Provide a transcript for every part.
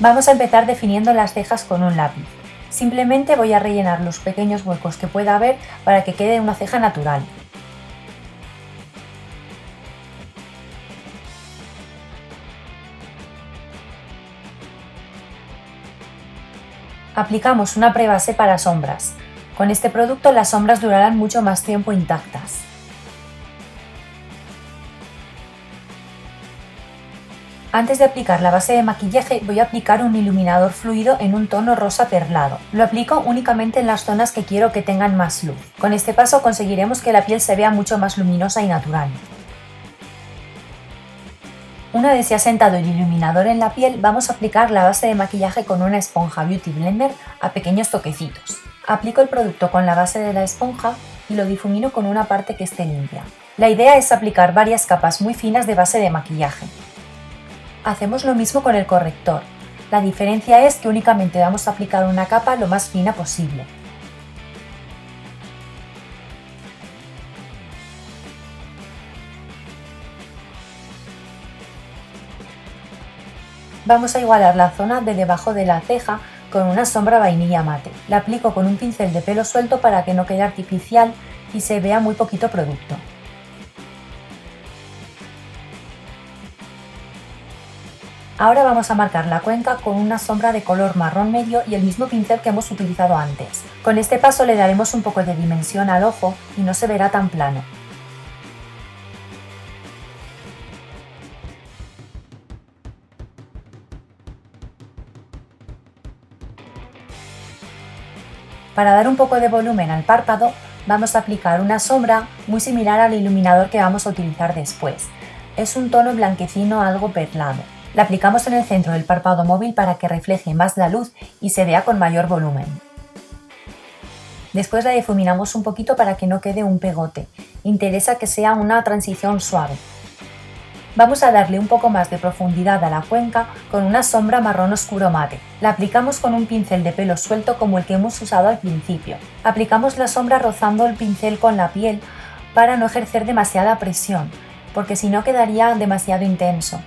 Vamos a empezar definiendo las cejas con un lápiz. Simplemente voy a rellenar los pequeños huecos que pueda haber para que quede una ceja natural. Aplicamos una prebase para sombras. Con este producto las sombras durarán mucho más tiempo intactas. Antes de aplicar la base de maquillaje voy a aplicar un iluminador fluido en un tono rosa perlado. Lo aplico únicamente en las zonas que quiero que tengan más luz. Con este paso conseguiremos que la piel se vea mucho más luminosa y natural. Una vez se ha sentado el iluminador en la piel, vamos a aplicar la base de maquillaje con una esponja Beauty Blender a pequeños toquecitos. Aplico el producto con la base de la esponja y lo difumino con una parte que esté limpia. La idea es aplicar varias capas muy finas de base de maquillaje. Hacemos lo mismo con el corrector. La diferencia es que únicamente vamos a aplicar una capa lo más fina posible. Vamos a igualar la zona de debajo de la ceja con una sombra vainilla mate. La aplico con un pincel de pelo suelto para que no quede artificial y se vea muy poquito producto. Ahora vamos a marcar la cuenca con una sombra de color marrón medio y el mismo pincel que hemos utilizado antes. Con este paso le daremos un poco de dimensión al ojo y no se verá tan plano. Para dar un poco de volumen al párpado, vamos a aplicar una sombra muy similar al iluminador que vamos a utilizar después. Es un tono blanquecino algo perlado. La aplicamos en el centro del párpado móvil para que refleje más la luz y se vea con mayor volumen. Después la difuminamos un poquito para que no quede un pegote. Interesa que sea una transición suave. Vamos a darle un poco más de profundidad a la cuenca con una sombra marrón oscuro mate. La aplicamos con un pincel de pelo suelto como el que hemos usado al principio. Aplicamos la sombra rozando el pincel con la piel para no ejercer demasiada presión, porque si no quedaría demasiado intenso.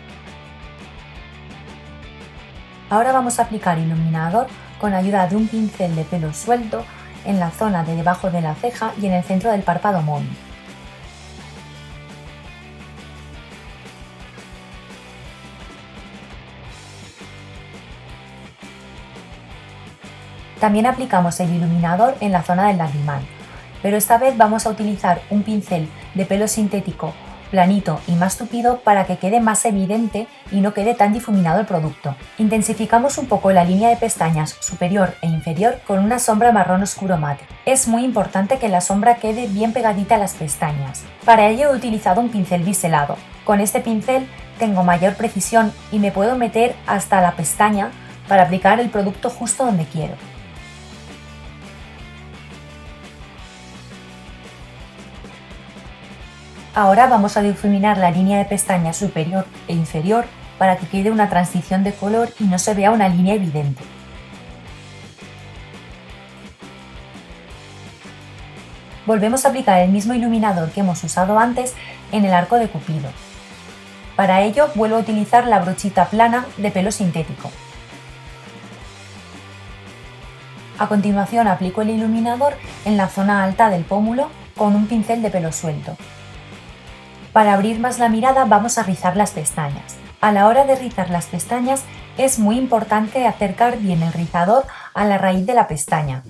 Ahora vamos a aplicar iluminador con ayuda de un pincel de pelo suelto en la zona de debajo de la ceja y en el centro del párpado móvil. También aplicamos el iluminador en la zona del lagrimal, pero esta vez vamos a utilizar un pincel de pelo sintético planito y más tupido para que quede más evidente y no quede tan difuminado el producto. Intensificamos un poco la línea de pestañas superior e inferior con una sombra marrón oscuro mate. Es muy importante que la sombra quede bien pegadita a las pestañas. Para ello he utilizado un pincel biselado. Con este pincel tengo mayor precisión y me puedo meter hasta la pestaña para aplicar el producto justo donde quiero. Ahora vamos a difuminar la línea de pestañas superior e inferior para que quede una transición de color y no se vea una línea evidente. Volvemos a aplicar el mismo iluminador que hemos usado antes en el arco de Cupido. Para ello vuelvo a utilizar la brochita plana de pelo sintético. A continuación aplico el iluminador en la zona alta del pómulo con un pincel de pelo suelto. Para abrir más la mirada vamos a rizar las pestañas. A la hora de rizar las pestañas es muy importante acercar bien el rizador a la raíz de la pestaña.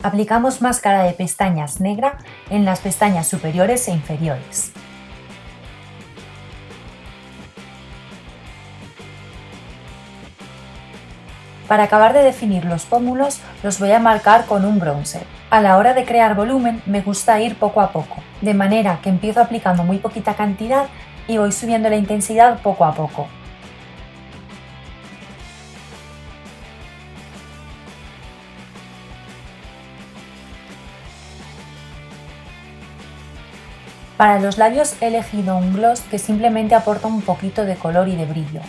Aplicamos máscara de pestañas negra en las pestañas superiores e inferiores. Para acabar de definir los pómulos, los voy a marcar con un bronzer. A la hora de crear volumen me gusta ir poco a poco, de manera que empiezo aplicando muy poquita cantidad y voy subiendo la intensidad poco a poco. Para los labios he elegido un gloss que simplemente aporta un poquito de color y de brillo.